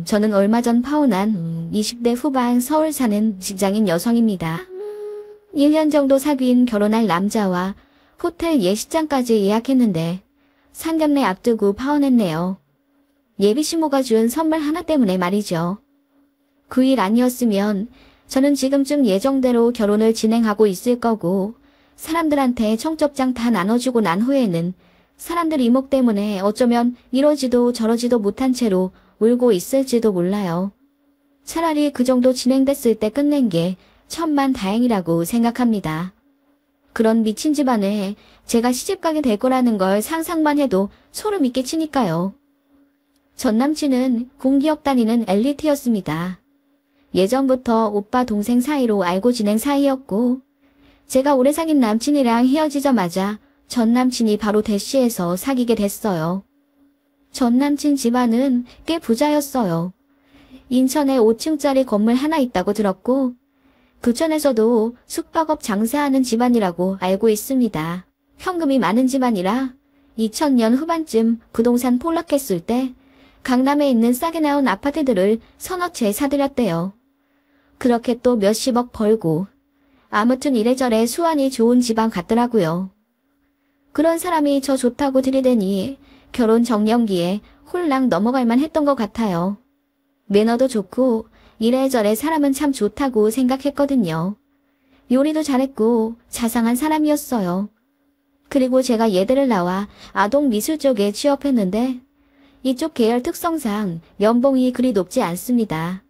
저는 얼마 전 파혼한 20대 후반 서울 사는 직장인 여성입니다. 1년 정도 사귄 결혼할 남자와 호텔 예식장까지 예약했는데 상견례 앞두고 파혼했네요. 예비 신부가 준 선물 하나 때문에 말이죠. 그 일 아니었으면 저는 지금쯤 예정대로 결혼을 진행하고 있을 거고 사람들한테 청첩장 다 나눠주고 난 후에는 사람들 이목 때문에 어쩌면 이러지도 저러지도 못한 채로 울고 있을지도 몰라요. 차라리 그 정도 진행됐을 때 끝낸 게 천만다행이라고 생각합니다. 그런 미친 집안에 제가 시집가게 될 거라는 걸 상상만 해도 소름이 끼치니까요. 전 남친은 공기업 다니는 엘리트였습니다. 예전부터 오빠 동생 사이로 알고 지낸 사이였고 제가 오래 사귄 남친이랑 헤어지자마자 전 남친이 바로 대시해서 사귀게 됐어요. 전 남친 집안은 꽤 부자였어요. 인천에 5층짜리 건물 하나 있다고 들었고 부천에서도 숙박업 장사하는 집안이라고 알고 있습니다. 현금이 많은 집안이라 2000년 후반쯤 부동산 폭락했을 때 강남에 있는 싸게 나온 아파트들을 서너 채 사들였대요. 그렇게 또 몇십억 벌고 아무튼 이래저래 수완이 좋은 집안 같더라고요. 그런 사람이 저 좋다고 들이대니 결혼 정년기에 홀랑 넘어갈만 했던 것 같아요. 매너도 좋고 이래저래 사람은 참 좋다고 생각했거든요. 요리도 잘했고 자상한 사람이었어요. 그리고 제가 예대를 나와 아동미술 쪽에 취업했는데 이쪽 계열 특성상 연봉이 그리 높지 않습니다.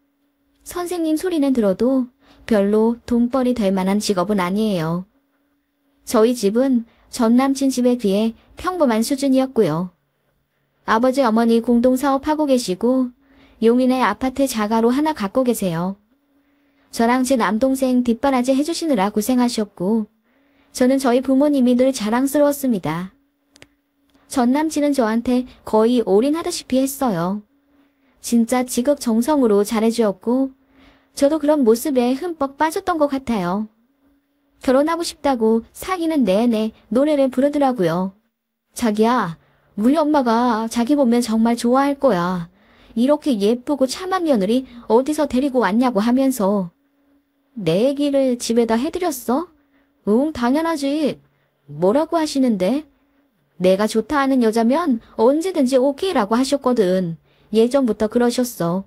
선생님 소리는 들어도 별로 돈벌이 될 만한 직업은 아니에요. 저희 집은 전 남친 집에 비해 평범한 수준이었고요. 아버지 어머니 공동사업하고 계시고 용인에 아파트 자가로 하나 갖고 계세요. 저랑 제 남동생 뒷바라지 해주시느라 고생하셨고 저는 저희 부모님이 늘 자랑스러웠습니다. 전 남친은 저한테 거의 올인하다시피 했어요. 진짜 지극정성으로 잘해주었고 저도 그런 모습에 흠뻑 빠졌던 것 같아요. 결혼하고 싶다고 사귀는 내내 노래를 부르더라고요. 자기야, 우리 엄마가 자기 보면 정말 좋아할 거야. 이렇게 예쁘고 참한 며느리 어디서 데리고 왔냐고 하면서. 내 얘기를 집에다 해드렸어? 응, 당연하지. 뭐라고 하시는데? 내가 좋다 하는 여자면 언제든지 오케이라고 하셨거든. 예전부터 그러셨어.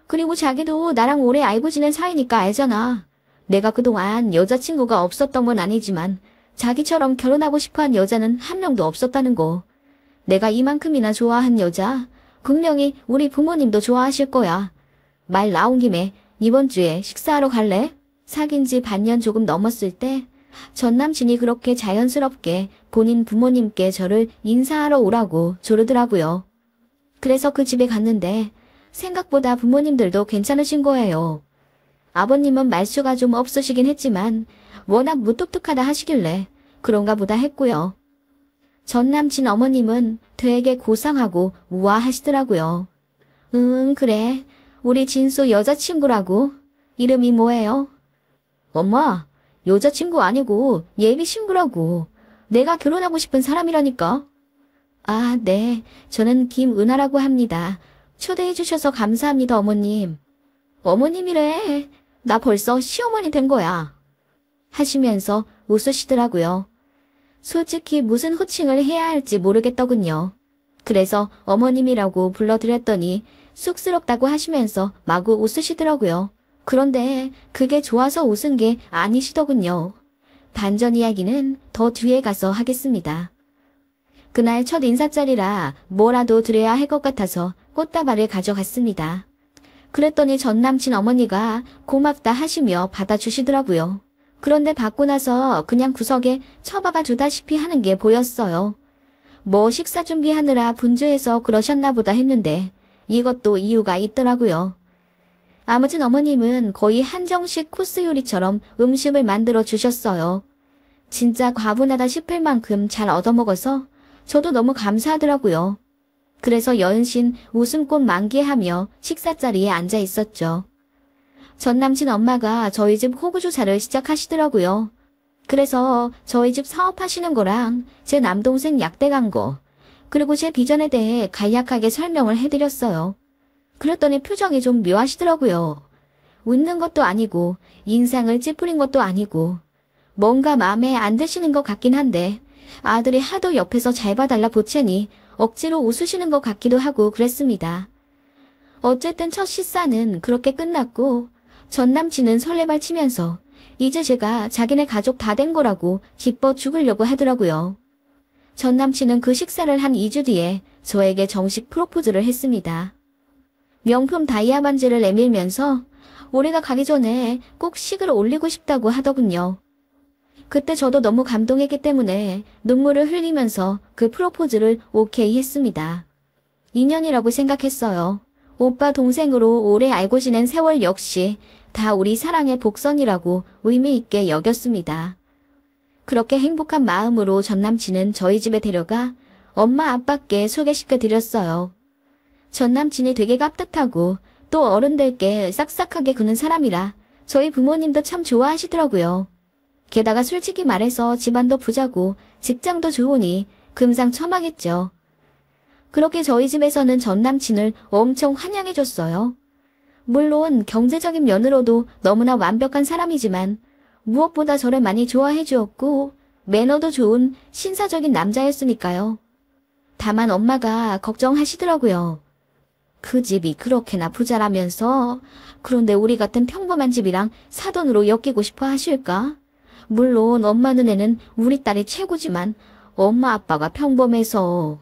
그리고 자기도 나랑 오래 알고 지낸 사이니까 알잖아. 내가 그동안 여자친구가 없었던 건 아니지만 자기처럼 결혼하고 싶어한 여자는 한 명도 없었다는 거. 내가 이만큼이나 좋아한 여자, 분명히 우리 부모님도 좋아하실 거야. 말 나온 김에 이번 주에 식사하러 갈래? 사귄 지 반년 조금 넘었을 때 전 남친이 그렇게 자연스럽게 본인 부모님께 저를 인사하러 오라고 조르더라고요. 그래서 그 집에 갔는데 생각보다 부모님들도 괜찮으신 거예요. 아버님은 말수가 좀 없으시긴 했지만 워낙 무뚝뚝하다 하시길래 그런가 보다 했고요. 전 남친 어머님은 되게 고상하고 우아하시더라고요. 그래. 우리 진수 여자친구라고. 이름이 뭐예요? 엄마, 여자친구 아니고 예비 신부라고. 내가 결혼하고 싶은 사람이라니까. 아, 네. 저는 김은하라고 합니다. 초대해 주셔서 감사합니다, 어머님. 어머님이래. 나 벌써 시어머니 된 거야. 하시면서 웃으시더라고요. 솔직히 무슨 호칭을 해야 할지 모르겠더군요. 그래서 어머님이라고 불러드렸더니 쑥스럽다고 하시면서 마구 웃으시더라고요. 그런데 그게 좋아서 웃은 게 아니시더군요. 반전 이야기는 더 뒤에 가서 하겠습니다. 그날 첫 인사자리라 뭐라도 드려야 할 것 같아서 꽃다발을 가져갔습니다. 그랬더니 전 남친 어머니가 고맙다 하시며 받아주시더라고요. 그런데 받고 나서 그냥 구석에 처박아 두다시피 하는 게 보였어요. 뭐 식사 준비하느라 분주해서 그러셨나 보다 했는데 이것도 이유가 있더라고요. 아무튼 어머님은 거의 한정식 코스 요리처럼 음식을 만들어 주셨어요. 진짜 과분하다 싶을 만큼 잘 얻어먹어서 저도 너무 감사하더라고요. 그래서 연신 웃음꽃 만개하며 식사 자리에 앉아 있었죠. 전 남친 엄마가 저희 집 호구조사를 시작하시더라고요. 그래서 저희 집 사업하시는 거랑 제 남동생 약대 간 거, 그리고 제 비전에 대해 간략하게 설명을 해드렸어요. 그랬더니 표정이 좀 묘하시더라고요. 웃는 것도 아니고 인상을 찌푸린 것도 아니고 뭔가 마음에 안 드시는 것 같긴 한데 아들이 하도 옆에서 잘 봐달라 보채니 억지로 웃으시는 것 같기도 하고 그랬습니다. 어쨌든 첫 식사는 그렇게 끝났고 전 남친은 설레발 치면서 이제 제가 자기네 가족 다 된 거라고 기뻐 죽으려고 하더라고요. 전 남친은 그 식사를 한 2주 뒤에 저에게 정식 프로포즈를 했습니다. 명품 다이아 반지를 내밀면서 올해가 가기 전에 꼭 식을 올리고 싶다고 하더군요. 그때 저도 너무 감동했기 때문에 눈물을 흘리면서 그 프로포즈를 오케이 했습니다. 인연이라고 생각했어요. 오빠 동생으로 오래 알고 지낸 세월 역시 다 우리 사랑의 복선이라고 의미 있게 여겼습니다. 그렇게 행복한 마음으로 전 남친은 저희 집에 데려가 엄마 아빠께 소개시켜드렸어요. 전 남친이 되게 깍듯하고 또 어른들께 싹싹하게 구는 사람이라 저희 부모님도 참 좋아하시더라고요. 게다가 솔직히 말해서 집안도 부자고 직장도 좋으니 금상첨화겠죠. 그렇게 저희 집에서는 전 남친을 엄청 환영해줬어요. 물론 경제적인 면으로도 너무나 완벽한 사람이지만 무엇보다 저를 많이 좋아해 주었고 매너도 좋은 신사적인 남자였으니까요. 다만 엄마가 걱정하시더라고요. 그 집이 그렇게나 부자라면서 그런데 우리 같은 평범한 집이랑 사돈으로 엮이고 싶어 하실까? 물론 엄마 눈에는 우리 딸이 최고지만 엄마 아빠가 평범해서.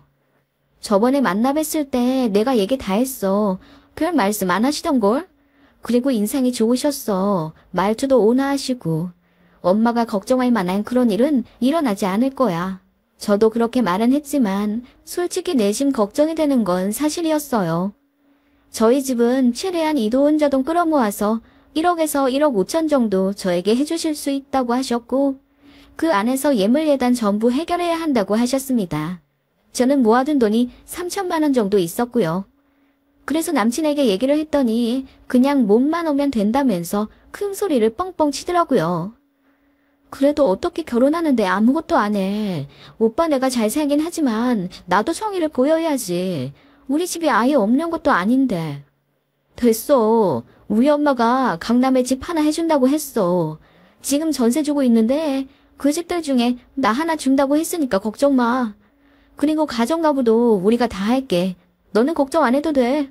저번에 만나 뵀을 때 내가 얘기 다 했어. 별 말씀 안 하시던걸? 그리고 인상이 좋으셨어. 말투도 온화하시고. 엄마가 걱정할 만한 그런 일은 일어나지 않을 거야. 저도 그렇게 말은 했지만 솔직히 내심 걱정이 되는 건 사실이었어요. 저희 집은 최대한 이도훈자돈 끌어모아서 1억에서 1억 5천 정도 저에게 해주실 수 있다고 하셨고 그 안에서 예물예단 전부 해결해야 한다고 하셨습니다. 저는 모아둔 돈이 3천만 원 정도 있었고요. 그래서 남친에게 얘기를 했더니 그냥 몸만 오면 된다면서 큰 소리를 뻥뻥 치더라고요. 그래도 어떻게 결혼하는데 아무것도 안 해. 오빠 내가 잘 살긴 하지만 나도 성의를 보여야지. 우리 집이 아예 없는 것도 아닌데. 됐어. 우리 엄마가 강남에 집 하나 해준다고 했어. 지금 전세 주고 있는데 그 집들 중에 나 하나 준다고 했으니까 걱정 마. 그리고 가정가부도 우리가 다 할게. 너는 걱정 안 해도 돼.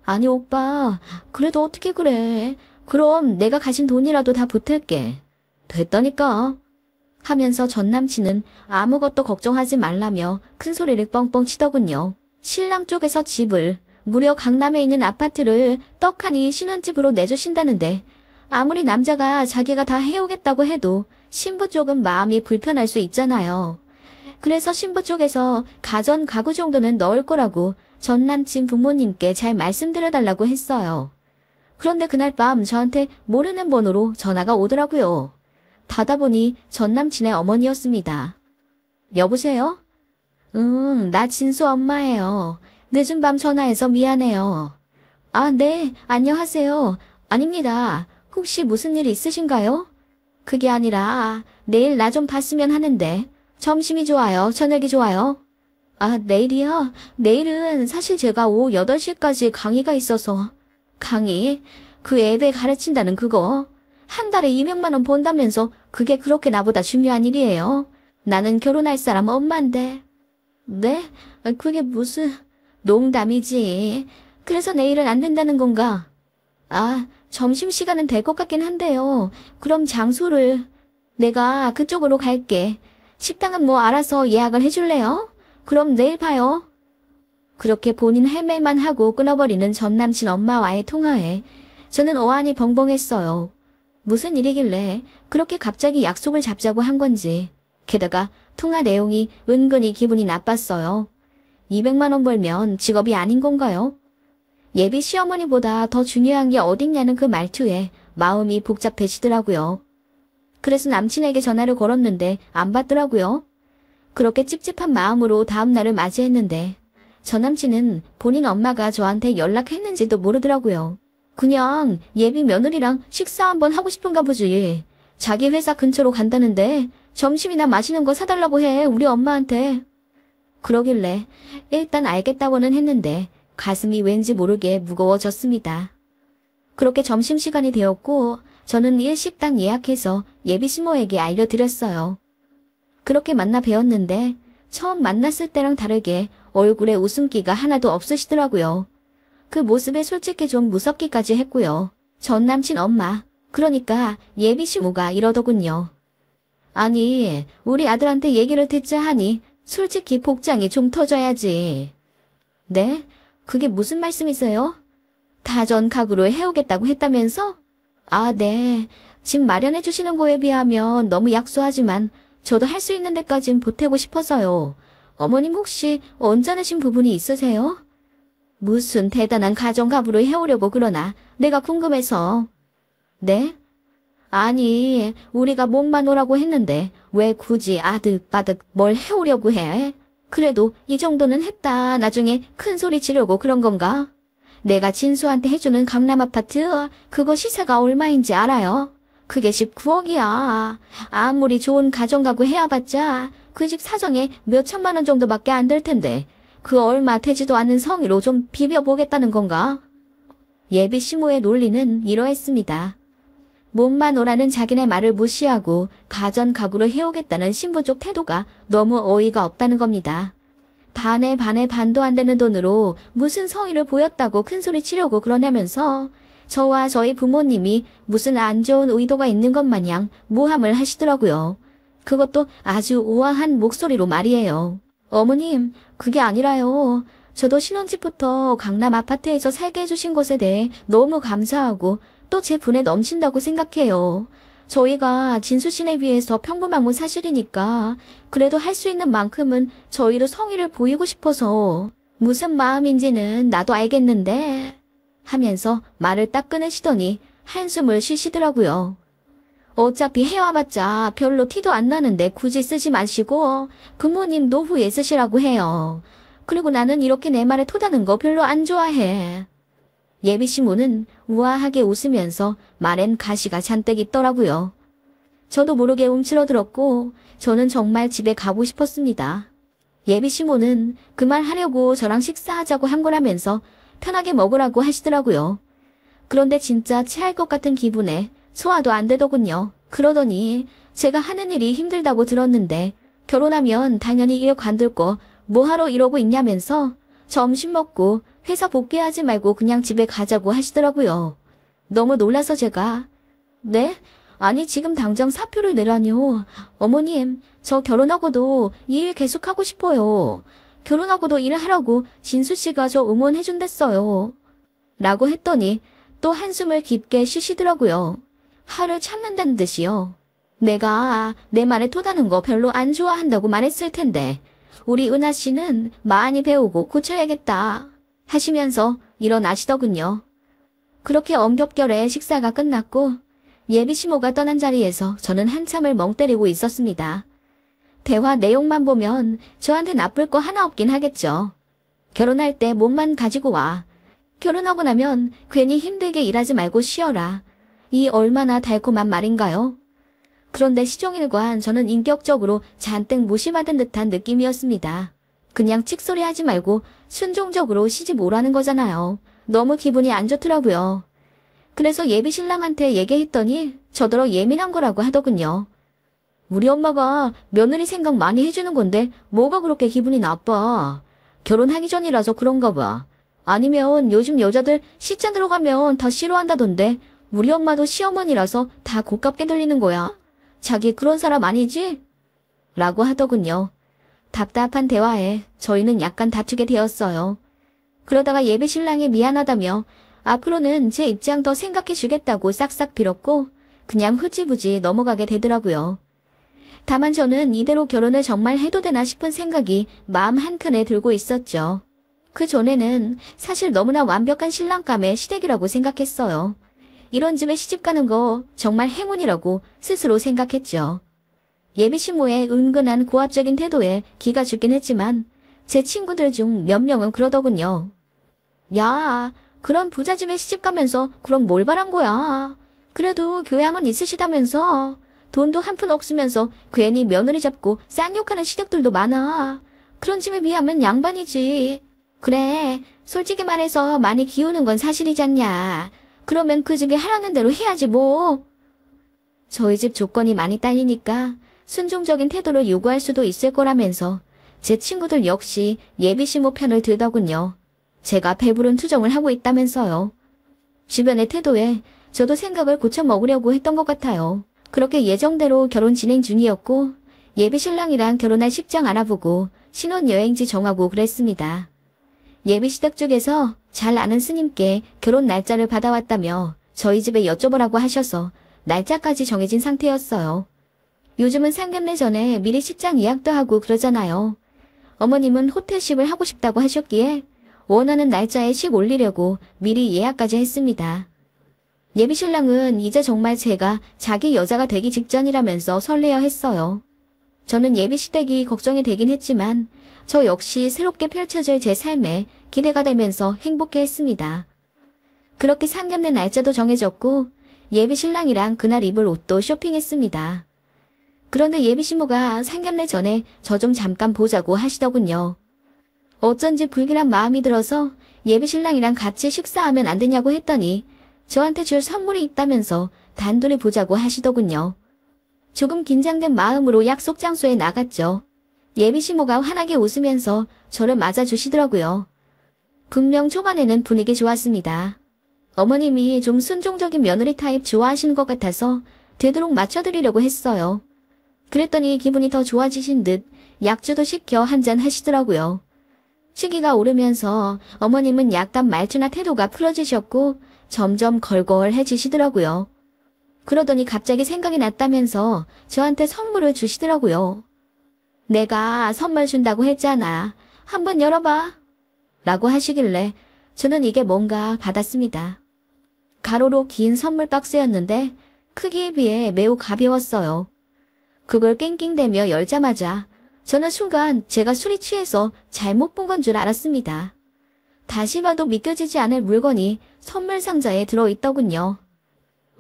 아니 오빠, 그래도 어떻게 그래. 그럼 내가 가진 돈이라도 다 보탤게. 됐다니까. 하면서 전 남친은 아무것도 걱정하지 말라며 큰 소리를 뻥뻥 치더군요. 신랑 쪽에서 집을, 무려 강남에 있는 아파트를 떡하니 신혼집으로 내주신다는데 아무리 남자가 자기가 다 해오겠다고 해도 신부 쪽은 마음이 불편할 수 있잖아요. 그래서 신부 쪽에서 가전 가구 정도는 넣을 거라고 전 남친 부모님께 잘 말씀드려달라고 했어요. 그런데 그날 밤 저한테 모르는 번호로 전화가 오더라고요. 받아보니 전 남친의 어머니였습니다. 여보세요? 나 진수 엄마예요. 늦은 밤 전화해서 미안해요. 아, 네, 안녕하세요. 아닙니다. 혹시 무슨 일 있으신가요? 그게 아니라 내일 나 좀 봤으면 하는데 점심이 좋아요? 저녁이 좋아요? 아, 내일이요? 내일은 사실 제가 오후 8시까지 강의가 있어서. 강의? 그 애들 가르친다는 그거? 한 달에 200만 원 번다면서 그게 그렇게 나보다 중요한 일이에요? 나는 결혼할 사람 엄마인데. 네? 그게 무슨... 농담이지. 그래서 내일은 안 된다는 건가? 아, 점심시간은 될 것 같긴 한데요. 그럼 장소를... 내가 그쪽으로 갈게. 식당은 뭐 알아서 예약을 해줄래요? 그럼 내일 봐요. 그렇게 본인 할 말만 하고 끊어버리는 전 남친 엄마와의 통화에 저는 어안이 벙벙했어요. 무슨 일이길래 그렇게 갑자기 약속을 잡자고 한 건지. 게다가 통화 내용이 은근히 기분이 나빴어요. 200만 원 벌면 직업이 아닌 건가요? 예비 시어머니보다 더 중요한 게 어딨냐는 그 말투에 마음이 복잡해지더라고요. 그래서 남친에게 전화를 걸었는데 안 받더라고요. 그렇게 찝찝한 마음으로 다음 날을 맞이했는데 전 남친은 본인 엄마가 저한테 연락했는지도 모르더라고요. 그냥 예비 며느리랑 식사 한번 하고 싶은가 보지. 자기 회사 근처로 간다는데 점심이나 맛있는 거 사달라고 해, 우리 엄마한테. 그러길래 일단 알겠다고는 했는데 가슴이 왠지 모르게 무거워졌습니다. 그렇게 점심시간이 되었고 저는 일식당 예약해서 예비신모에게 알려드렸어요. 그렇게 만나 뵈었는데 처음 만났을 때랑 다르게 얼굴에 웃음기가 하나도 없으시더라고요. 그 모습에 솔직히 좀 무섭기까지 했고요. 전 남친 엄마, 그러니까 예비신모가 이러더군요. 아니, 우리 아들한테 얘기를 듣자 하니 솔직히 복장이 좀 터져야지. 네? 그게 무슨 말씀이세요? 다전 가구로 해오겠다고 했다면서? 아, 네. 집 마련해 주시는 거에 비하면 너무 약소하지만 저도 할 수 있는 데까진 보태고 싶어서요. 어머님 혹시 언짢으신 부분이 있으세요? 무슨 대단한 가정가부로 해오려고 그러나 내가 궁금해서. 네? 아니, 우리가 몸만 오라고 했는데 왜 굳이 아득바득 뭘 해오려고 해? 그래도 이 정도는 했다. 나중에 큰 소리 지르고 그런 건가? 내가 진수한테 해주는 강남 아파트 그거 시세가 얼마인지 알아요? 그게 19억이야. 아무리 좋은 가정가구 해야봤자 그 집 사정에 몇 천만 원 정도밖에 안 될 텐데 그 얼마 되지도 않는 성의로 좀 비벼보겠다는 건가? 예비 시모의 논리는 이러했습니다. 몸만 오라는 자기네 말을 무시하고 가전가구로 해오겠다는 신부 쪽 태도가 너무 어이가 없다는 겁니다. 반에 반도 안 되는 돈으로 무슨 성의를 보였다고 큰소리 치려고 그러냐면서 저와 저희 부모님이 무슨 안 좋은 의도가 있는 것 마냥 모함을 하시더라고요. 그것도 아주 우아한 목소리로 말이에요. 어머님, 그게 아니라요. 저도 신혼집부터 강남 아파트에서 살게 해주신 것에 대해 너무 감사하고 또 제 분에 넘친다고 생각해요. 저희가 진수씨네 비해서 평범한 사실이니까 그래도 할 수 있는 만큼은 저희도 성의를 보이고 싶어서 무슨 마음인지는 나도 알겠는데 하면서 말을 딱 끊으시더니 한숨을 쉬시더라고요. 어차피 해와봤자 별로 티도 안 나는데 굳이 쓰지 마시고 부모님 노후에 쓰시라고 해요. 그리고 나는 이렇게 내 말에 토다는 거 별로 안 좋아해. 예비신부는 우아하게 웃으면서 말엔 가시가 잔뜩 있더라고요. 저도 모르게 움츠러들었고 저는 정말 집에 가고 싶었습니다. 예비신부는 그 말 하려고 저랑 식사하자고 한 거라면서 편하게 먹으라고 하시더라고요. 그런데 진짜 체할 것 같은 기분에 소화도 안 되더군요. 그러더니 제가 하는 일이 힘들다고 들었는데 결혼하면 당연히 일 관둘 거 뭐하러 이러고 있냐면서 점심 먹고 회사 복귀하지 말고 그냥 집에 가자고 하시더라고요. 너무 놀라서 제가 네? 아니 지금 당장 사표를 내라니요. 어머님, 저 결혼하고도 이 일 계속하고 싶어요. 결혼하고도 일을 하라고 진수씨가 저 응원해준댔어요. 라고 했더니 또 한숨을 깊게 쉬시더라고요. 화를 참는다는 듯이요. 내가 내 말에 토다는 거 별로 안 좋아한다고 말했을 텐데 우리 은하씨는 많이 배우고 고쳐야겠다 하시면서 일어나시더군요. 그렇게 엄격결에 식사가 끝났고 예비시모가 떠난 자리에서 저는 한참을 멍 때리고 있었습니다. 대화 내용만 보면 저한테 나쁠 거 하나 없긴 하겠죠. 결혼할 때 몸만 가지고 와. 결혼하고 나면 괜히 힘들게 일하지 말고 쉬어라. 이 얼마나 달콤한 말인가요? 그런데 시종일관 저는 인격적으로 잔뜩 무시받은 듯한 느낌이었습니다. 그냥 칙소리하지 말고 순종적으로 시집 오라는 거잖아요. 너무 기분이 안 좋더라고요. 그래서 예비신랑한테 얘기했더니 저더러 예민한 거라고 하더군요. 우리 엄마가 며느리 생각 많이 해주는 건데 뭐가 그렇게 기분이 나빠. 결혼하기 전이라서 그런가 봐. 아니면 요즘 여자들 시자 들어가면 다 싫어한다던데 우리 엄마도 시어머니라서 다 고깝게 들리는 거야. 자기 그런 사람 아니지? 라고 하더군요. 답답한 대화에 저희는 약간 다투게 되었어요. 그러다가 예비신랑이 미안하다며 앞으로는 제 입장 더 생각해 주겠다고 싹싹 빌었고 그냥 흐지부지 넘어가게 되더라고요. 다만 저는 이대로 결혼을 정말 해도 되나 싶은 생각이 마음 한켠에 들고 있었죠. 그 전에는 사실 너무나 완벽한 신랑감의 시댁이라고 생각했어요. 이런 집에 시집가는 거 정말 행운이라고 스스로 생각했죠. 예비신모의 은근한 고압적인 태도에 기가 죽긴 했지만 제 친구들 중 몇 명은 그러더군요. 야, 그런 부잣집에 시집가면서 그럼 뭘 바란 거야. 그래도 교양은 있으시다면서. 돈도 한 푼 없으면서 괜히 며느리 잡고 쌍욕하는 시댁들도 많아. 그런 집에 비하면 양반이지. 그래, 솔직히 말해서 많이 기우는 건 사실이잖냐. 그러면 그 집이 하라는 대로 해야지 뭐. 저희 집 조건이 많이 딸리니까 순종적인 태도를 요구할 수도 있을 거라면서 제 친구들 역시 예비시모 편을 들더군요. 제가 배부른 투정을 하고 있다면서요. 주변의 태도에 저도 생각을 고쳐 먹으려고 했던 것 같아요. 그렇게 예정대로 결혼 진행 중이었고 예비신랑이랑 결혼할 식장 알아보고 신혼여행지 정하고 그랬습니다. 예비시댁 쪽에서 잘 아는 스님께 결혼 날짜를 받아왔다며 저희 집에 여쭤보라고 하셔서 날짜까지 정해진 상태였어요. 요즘은 상견례 전에 미리 식장 예약도 하고 그러잖아요. 어머님은 호텔식을 하고 싶다고 하셨기에 원하는 날짜에 식 올리려고 미리 예약까지 했습니다. 예비신랑은 이제 정말 제가 자기 여자가 되기 직전이라면서 설레어 했어요. 저는 예비시댁이 걱정이 되긴 했지만 저 역시 새롭게 펼쳐질 제 삶에 기대가 되면서 행복해했습니다. 그렇게 상견례 날짜도 정해졌고 예비신랑이랑 그날 입을 옷도 쇼핑했습니다. 그런데 예비신부가 상견례 전에 저 좀 잠깐 보자고 하시더군요. 어쩐지 불길한 마음이 들어서 예비신랑이랑 같이 식사하면 안 되냐고 했더니 저한테 줄 선물이 있다면서 단둘이 보자고 하시더군요. 조금 긴장된 마음으로 약속 장소에 나갔죠. 예비신부가 환하게 웃으면서 저를 맞아주시더라고요. 분명 초반에는 분위기 좋았습니다. 어머님이 좀 순종적인 며느리 타입 좋아하시는 것 같아서 되도록 맞춰드리려고 했어요. 그랬더니 기분이 더 좋아지신 듯 약주도 시켜 한잔 하시더라고요. 시기가 오르면서 어머님은 약간 말투나 태도가 풀어지셨고 점점 걸걸해지시더라고요. 그러더니 갑자기 생각이 났다면서 저한테 선물을 주시더라고요. 내가 선물 준다고 했잖아. 한번 열어봐. 라고 하시길래 저는 이게 뭔가 받았습니다. 가로로 긴 선물 박스였는데 크기에 비해 매우 가벼웠어요. 그걸 낑낑대며 열자마자 저는 순간 제가 술이 취해서 잘못 본 건 줄 알았습니다. 다시 봐도 믿겨지지 않을 물건이 선물 상자에 들어있더군요.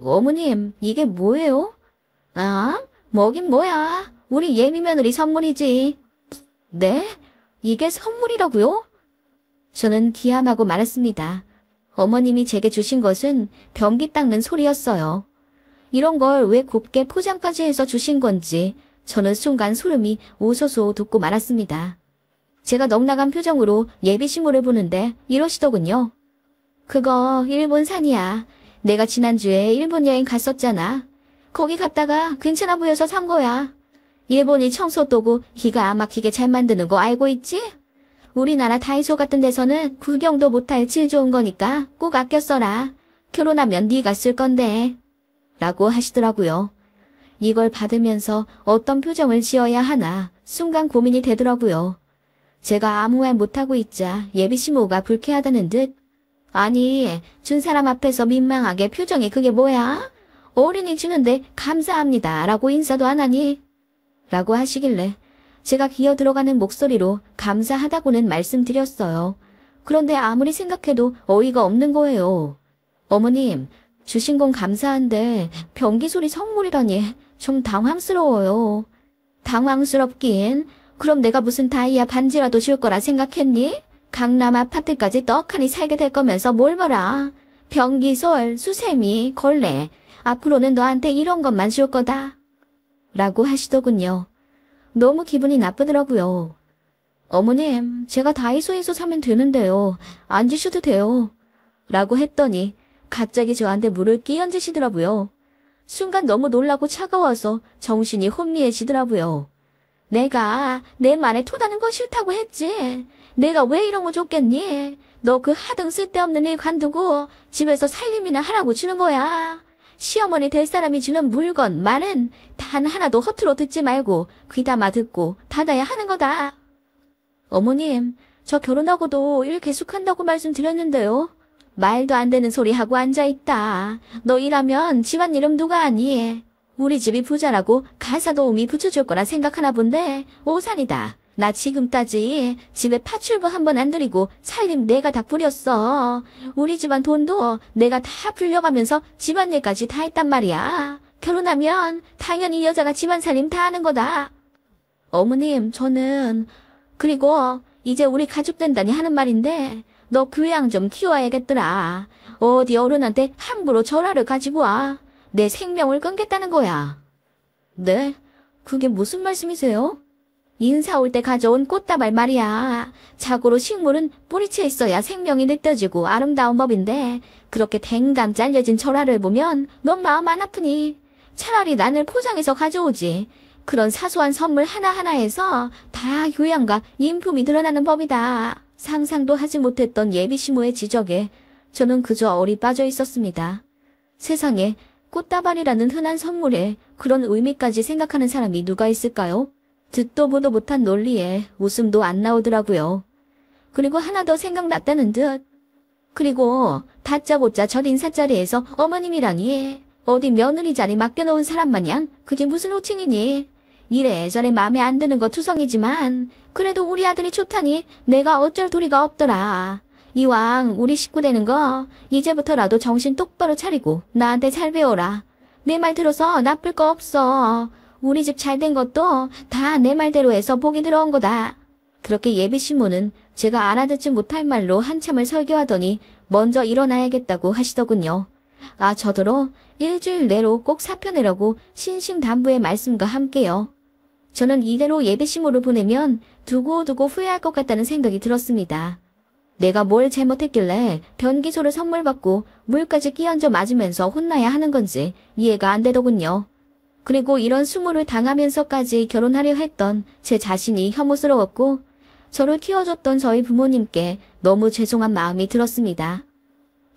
어머님, 이게 뭐예요? 아, 뭐긴 뭐야. 우리 예미 며느리 선물이지. 네? 이게 선물이라고요? 저는 기함하고 말았습니다. 어머님이 제게 주신 것은 변기 닦는 소리였어요. 이런 걸 왜 곱게 포장까지 해서 주신 건지 저는 순간 소름이 오소소 돋고 말았습니다. 제가 넉나간 표정으로 예비신부를 보는데 이러시더군요. 그거 일본산이야. 내가 지난주에 일본 여행 갔었잖아. 거기 갔다가 괜찮아 보여서 산 거야. 일본이 청소도구 기가 막히게 잘 만드는 거 알고 있지? 우리나라 다이소 같은 데서는 구경도 못할 질 좋은 거니까 꼭 아껴 써라. 결혼하면 네가 쓸 건데. 라고 하시더라고요. 이걸 받으면서 어떤 표정을 지어야 하나 순간 고민이 되더라고요. 제가 아무 말 못하고 있자 예비신부가 불쾌하다는 듯 아니 준 사람 앞에서 민망하게 표정이 그게 뭐야? 어린이 주는데 감사합니다 라고 인사도 안 하니? 라고 하시길래 제가 기어 들어가는 목소리로 감사하다고는 말씀드렸어요. 그런데 아무리 생각해도 어이가 없는 거예요. 어머님, 주신 건 감사한데 변기 소리 선물이라니 좀 당황스러워요. 당황스럽긴? 그럼 내가 무슨 다이아 반지라도 줄 거라 생각했니? 강남 아파트까지 떡하니 살게 될 거면서 뭘 봐라. 변기솔, 수세미, 걸레. 앞으로는 너한테 이런 것만 줄 거다. 라고 하시더군요. 너무 기분이 나쁘더라고요. 어머님, 제가 다이소에서 사면 되는데요. 안 주셔도 돼요. 라고 했더니 갑자기 저한테 물을 끼얹으시더라고요. 순간 너무 놀라고 차가워서 정신이 혼미해지더라고요. 내가 내 말에 토다는 거 싫다고 했지. 내가 왜 이런 거 줬겠니? 너 그 하등 쓸데없는 일 관두고 집에서 살림이나 하라고 주는 거야. 시어머니 될 사람이 주는 물건, 말은 단 하나도 허투루 듣지 말고 귀담아 듣고 받아야 하는 거다. 어머님, 저 결혼하고도 일 계속한다고 말씀드렸는데요. 말도 안 되는 소리 하고 앉아있다. 너 일하면 집안 이름 누가 아니? 우리 집이 부자라고 가사 도우미 붙여줄 거라 생각하나 본데 오산이다. 나 지금까지 집에 파출부 한 번 안 들이고 살림 내가 다 뿌렸어. 우리 집안 돈도 내가 다 불려가면서 집안일까지 다 했단 말이야. 결혼하면 당연히 여자가 집안 살림 다 하는 거다. 어머님, 저는 그리고 이제 우리 가족 된다니 하는 말인데 너 교양 좀 키워야겠더라. 어디 어른한테 함부로 전화를 가지고 와. 내 생명을 끊겠다는 거야. 네? 그게 무슨 말씀이세요? 인사 올 때 가져온 꽃다발 말이야. 자고로 식물은 뿌리채 있어야 생명이 느껴지고 아름다운 법인데 그렇게 댕강 잘려진 철화를 보면 넌 마음 안 아프니? 차라리 난을 포장해서 가져오지. 그런 사소한 선물 하나하나에서 다 교양과 인품이 드러나는 법이다. 상상도 하지 못했던 예비시모의 지적에 저는 그저 얼이 빠져 있었습니다. 세상에 꽃다발이라는 흔한 선물에 그런 의미까지 생각하는 사람이 누가 있을까요? 듣도 보도 못한 논리에 웃음도 안 나오더라고요. 그리고 하나 더 생각났다는 듯. 그리고 다짜고짜 첫 인사자리에서 어머님이라니. 어디 며느리 자리 맡겨놓은 사람 마냥 그게 무슨 호칭이니. 이래저래 마음에 안 드는 거 투성이지만 그래도 우리 아들이 좋다니 내가 어쩔 도리가 없더라. 이왕 우리 식구 되는 거 이제부터라도 정신 똑바로 차리고 나한테 잘 배워라. 내 말 들어서 나쁠 거 없어. 우리 집 잘 된 것도 다 내 말대로 해서 복이 들어온 거다. 그렇게 예비신모는 제가 알아듣지 못할 말로 한참을 설교하더니 먼저 일어나야겠다고 하시더군요. 아, 저더러 일주일 내로 꼭 사표 내라고 신신당부의 말씀과 함께요. 저는 이대로 예비신모를 보내면 두고두고 후회할 것 같다는 생각이 들었습니다. 내가 뭘 잘못했길래 변기소를 선물 받고 물까지 끼얹어 맞으면서 혼나야 하는 건지 이해가 안 되더군요. 그리고 이런 수모를 당하면서까지 결혼하려 했던 제 자신이 혐오스러웠고 저를 키워줬던 저희 부모님께 너무 죄송한 마음이 들었습니다.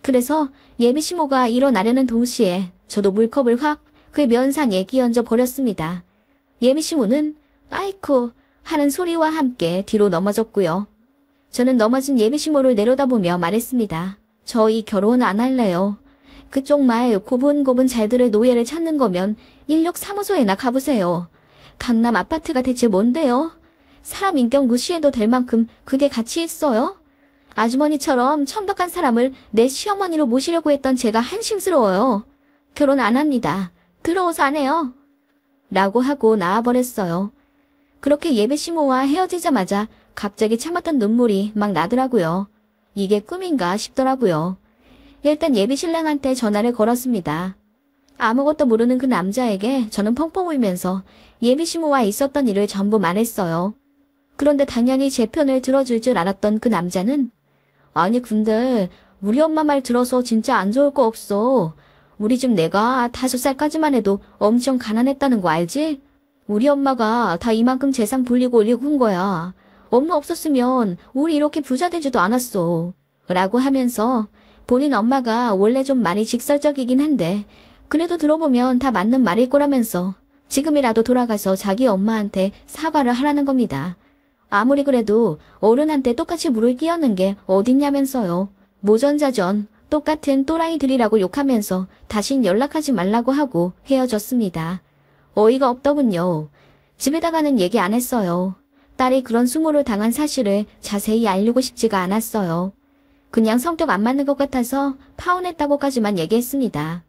그래서 예비시모가 일어나려는 동시에 저도 물컵을 확 그의 면상에 끼얹어 버렸습니다. 예비시모는 아이쿠 하는 소리와 함께 뒤로 넘어졌고요. 저는 넘어진 예비시모를 내려다보며 말했습니다. 저희 결혼 안 할래요. 그쪽 말 고분고분 잘 들을 노예를 찾는 거면 인력사무소에나 가보세요. 강남 아파트가 대체 뭔데요? 사람 인격 무시해도 될 만큼 그게 가치 있어요? 아주머니처럼 천박한 사람을 내 시어머니로 모시려고 했던 제가 한심스러워요. 결혼 안 합니다. 들어오서 안 해요. 라고 하고 나와버렸어요. 그렇게 예배시모와 헤어지자마자 갑자기 참았던 눈물이 막 나더라고요. 이게 꿈인가 싶더라고요. 일단 예비신랑한테 전화를 걸었습니다. 아무것도 모르는 그 남자에게 저는 펑펑 울면서 예비시모와 있었던 일을 전부 말했어요. 그런데 당연히 제 편을 들어줄 줄 알았던 그 남자는 아니 근데 우리 엄마 말 들어서 진짜 안 좋을 거 없어. 우리 집 내가 5살까지만 해도 엄청 가난했다는 거 알지? 우리 엄마가 다 이만큼 재산 불리고 올리고 한 거야. 엄마 없었으면 우리 이렇게 부자 되지도 않았어. 라고 하면서 본인 엄마가 원래 좀 많이 직설적이긴 한데 그래도 들어보면 다 맞는 말일 거라면서 지금이라도 돌아가서 자기 엄마한테 사과를 하라는 겁니다. 아무리 그래도 어른한테 똑같이 물을 끼얹는 게 어딨냐면서요. 모전자전 똑같은 또라이들이라고 욕하면서 다신 연락하지 말라고 하고 헤어졌습니다. 어이가 없더군요. 집에다가는 얘기 안 했어요. 딸이 그런 수모를 당한 사실을 자세히 알리고 싶지가 않았어요. 그냥 성격 안 맞는 것 같아서 파혼했다고까지만 얘기했습니다.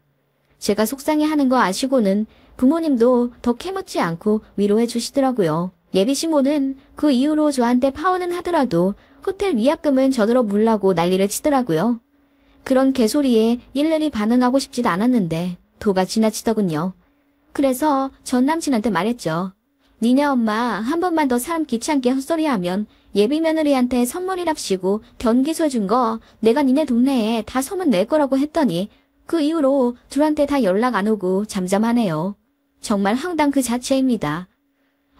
제가 속상해하는 거 아시고는 부모님도 더 캐묻지 않고 위로해 주시더라고요. 예비시모는 그 이후로 저한테 파혼은 하더라도 호텔 위약금은 저더러 물라고 난리를 치더라고요. 그런 개소리에 일일이 반응하고 싶지도 않았는데 도가 지나치더군요. 그래서 전 남친한테 말했죠. 니네 엄마 한 번만 더 사람 귀찮게 헛소리하면 예비 며느리한테 선물이랍시고 변기소 준 거 내가 니네 동네에 다 소문 낼 거라고 했더니 그 이후로 둘한테 다 연락 안 오고 잠잠하네요. 정말 황당 그 자체입니다.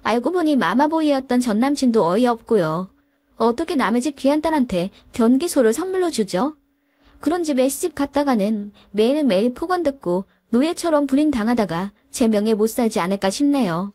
알고 보니 마마보이였던 전 남친도 어이없고요. 어떻게 남의 집 귀한 딸한테 변기소를 선물로 주죠? 그런 집에 시집 갔다가는 매일매일 폭언 듣고 노예처럼 불임당하다가 제 명예 못 살지 않을까 싶네요.